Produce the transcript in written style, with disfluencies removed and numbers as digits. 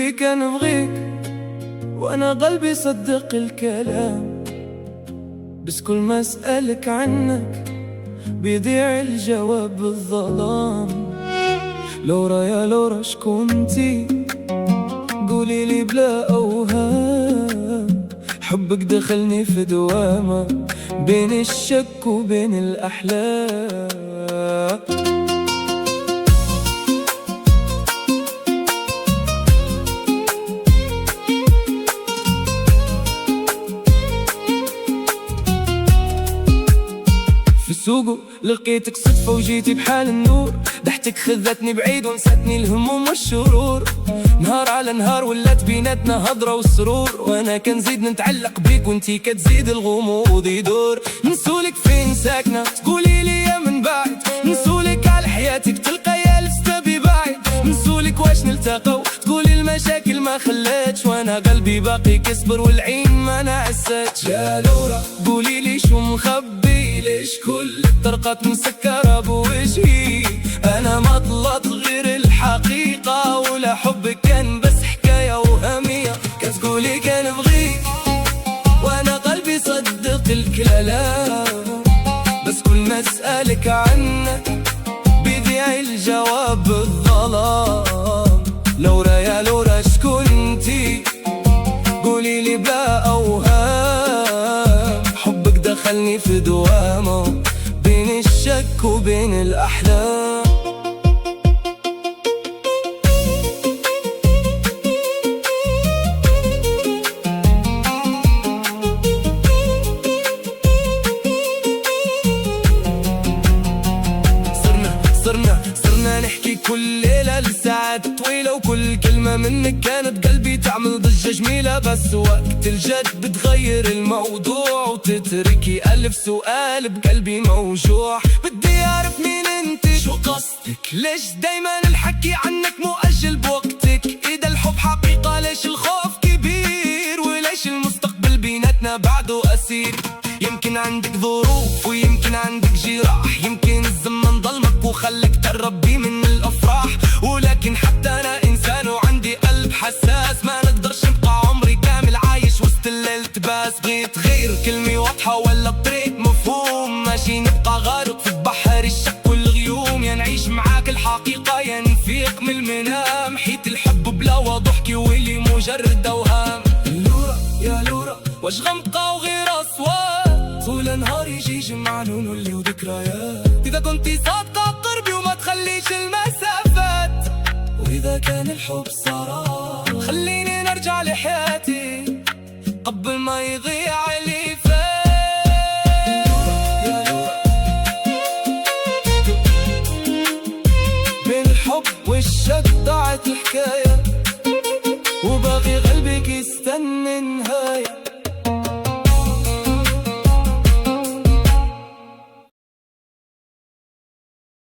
تقولي كان بغيك وانا قلبي صدق الكلام، بس كل ما اسألك عنك بيضيع الجواب بالظلام. لورا يا لورا شكونتي قولي لي بلا اوهام، حبك دخلني في دوامة بين الشك وبين الأحلام. في السوق لقيتك صدفة وجيتي بحال النور، ضحتك خذتني بعيد ونساتني الهموم والشرور. نهار على نهار ولات بيناتنا هضرة والسرور، وانا كنزيد نتعلق بيك وانتي كتزيد الغموض يدور. نسولك فين ساكنة تقولي لي من بعد، نسولك على حياتك تلقايا لسه ببعد. نسولك واش نلتقوا تقولي المشاكل ما خلاتش، وانا قلبي باقي كصبر والعين ما نعساتش. يا لورا قولي لي شو مخبي، ليش كل الطرقات مسكرة بوجهي؟ انا ما طلعت غير الحقيقة، ولا حبك كان بس حكاية وهمية. كتقولي كان بغيك وانا قلبي صدق الكلام، بس كل ما اسألك عنك بيضيع الجواب بالظلام. لورا يا لورا شكونتي قولي لي بلا اوهام، حبك دخلني في دوامة بين الشك وبين الأحلام. صرنا نحكي كل ليلة لساعات طويلة، وكل كلمة منك كانت قلبي تعمل ضجة جميلة. بس وقت الجد بتغير الموضوع وتتركي ألف سؤال بقلبي موجوع. بدي أعرف مين انت، شو قصدك، ليش دايما الحكي عنك مؤجل بوقتك؟ إذا الحب حقيقة ليش الخوف كبير، وليش المستقبل بيناتنا بعده أسير؟ يمكن عندك ظروف ويمكن عندك جراح، يمكن الزمن ظلمك وخلك تقرب بي من الأفراح. ولكن حتى أنا إنسان وعندي قلب حساس، ما نقدرش نبقى عمري كامل عايش وسط الليل تباس. بغيت غير كلمة واضحة ولا بطريق مفهوم، ماشي نبقى غارق في بحر الشك والغيوم. يا نعيش معاك الحقيقة يا نفيق من المنام، حيت الحب بلا وضوح كيولي مجرد أوهام. لورا يا لورا واش غمقة وغير أصوات، طول نهار يجي يجمعنا ونولي وذكريات. إذا كنتي صادقة قربي وما تخليش المسافات، وإذا كان الحب صراحة خليني نرجع لحياتي قبل ما يضيع اللي فات. بين الحب والشك ضاعت الحكاية،